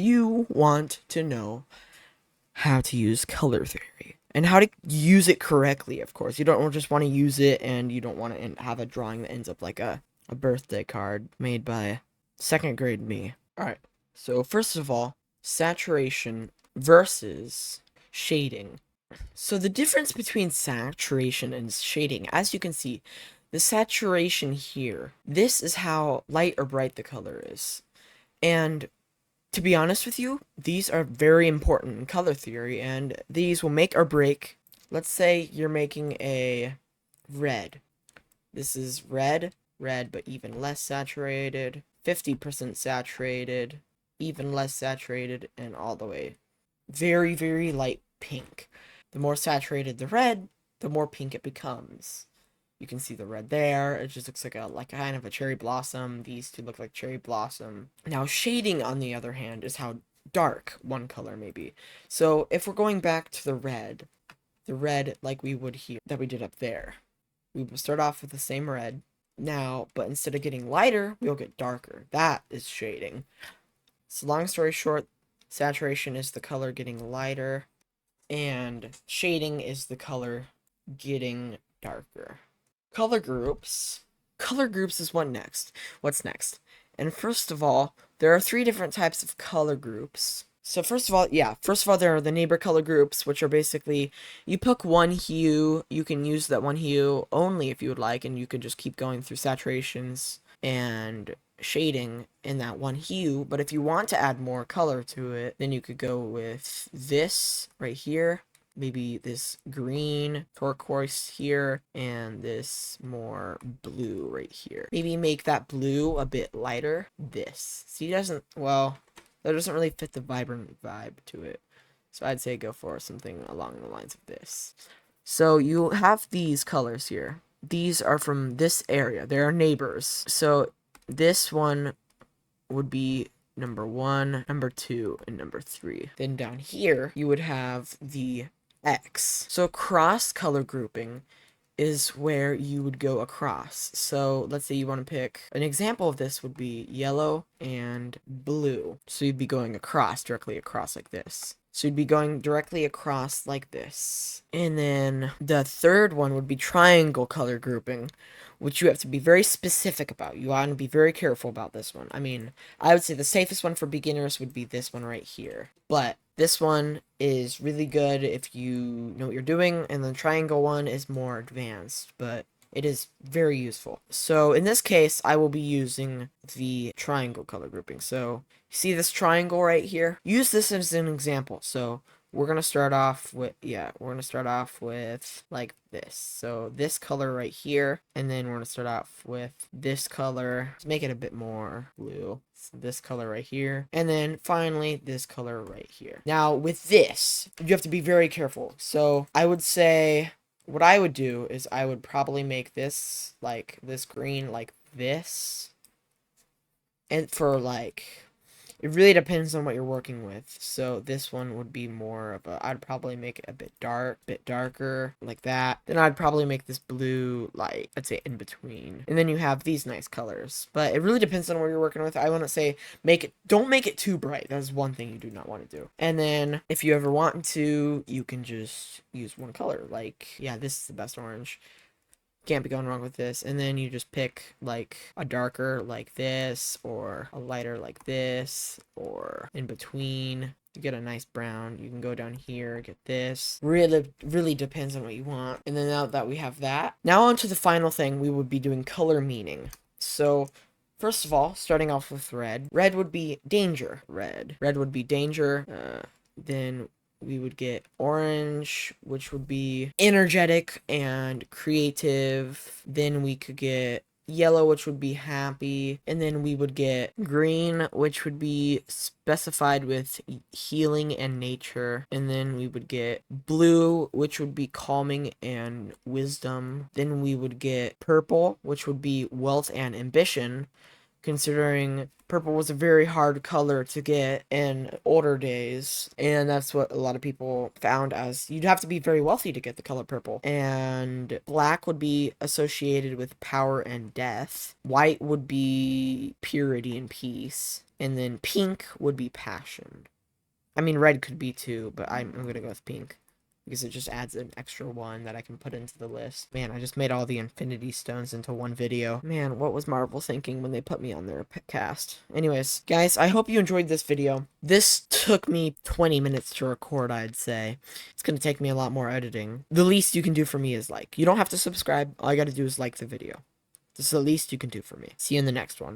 You want to know how to use color theory and how to use it correctly, of course. You don't just want to use it and you don't want to have a drawing that ends up like a birthday card made by second grade me. Alright, so first of all, saturation versus shading. So the difference between saturation and shading, as you can see, the saturation here, this is how light or bright the color is. And to be honest with you, these are very important in color theory, and these will make or break. Let's say you're making a red. This is red, but even less saturated, 50% saturated, even less saturated, and all the way very, very light pink. The more saturated the red, the more pink it becomes. You can see the red there. It just looks like a kind of a cherry blossom. These two look like cherry blossom. Now shading, on the other hand, is how dark one color may be. So if we're going back to the red like we would here, that we did up there, we will start off with the same red. Now, but instead of getting lighter, we'll get darker. That is shading. So long story short, saturation is the color getting lighter, and shading is the color getting darker. Color groups. Color groups is what's next. And first of all, there are 3 different types of color groups. So first of all, there are the neighbor color groups, which are basically, you pick one hue, you can use that one hue only if you would like, and you can just keep going through saturations and shading in that one hue. But if you want to add more color to it, then you could go with this right here. Maybe this green turquoise here, and this more blue right here. Maybe make that blue a bit lighter. This. See, that doesn't really fit the vibrant vibe to it. So I'd say go for something along the lines of this. So you have these colors here. These are from this area. They are neighbors. So this one would be number 1, number 2, and number 3. Then down here, you would have the X. So cross color grouping is where you would go across. So let's say you want to pick an example of this would be yellow and blue. So you'd be going directly across like this. So you'd be going directly across like this. And then the third one would be triangle color grouping, which you have to be very specific about. You want to be very careful about this one. I mean, I would say the safest one for beginners would be this one right here. But this one is really good if you know what you're doing, and the triangle one is more advanced, but it is very useful. So in this case, I will be using the triangle color grouping. So you see this triangle right here? Use this as an example. So we're going to start off with, like this. So this color right here, and then we're going to start off with this color. Let's make it a bit more blue. So this color right here, and then finally this color right here. Now with this, you have to be very careful. So I would say, what I would do is I would probably make this, like, this green like this. And for, like, it really depends on what you're working with. So this one would be more of I'd probably make it a bit darker, like that. Then I'd probably make this blue, like, I'd say in between. And then you have these nice colors. But it really depends on what you're working with. I want to say, don't make it too bright. That's one thing you do not want to do. And then, if you ever want to, you can just use one color. Like, yeah, this is the best orange. Can't be going wrong with this. And then you just pick like a darker like this, or a lighter like this, or in between. You get a nice brown. You can go down here, get this. Really depends on what you want. And then now that we have that, now on to the final thing, we would be doing color meaning. So first of all, starting off with red. Red would be danger. Red would be danger. Then we would get orange, which would be energetic and creative. Then we could get yellow, which would be happy. And then we would get green, which would be specified with healing and nature. And then we would get blue, which would be calming and wisdom. Then we would get purple, which would be wealth and ambition, considering purple was a very hard color to get in older days, and that's what a lot of people found, as you'd have to be very wealthy to get the color purple. And black would be associated with power and death. White would be purity and peace. And then pink would be passion. I mean, red could be too, but I'm gonna go with pink. Because it just adds an extra one that I can put into the list. Man, I just made all the Infinity Stones into one video. Man, what was Marvel thinking when they put me on their cast? Anyways, guys, I hope you enjoyed this video. This took me 20 minutes to record, I'd say. It's gonna take me a lot more editing. The least you can do for me is like. You don't have to subscribe. All you gotta do is like the video. This is the least you can do for me. See you in the next one.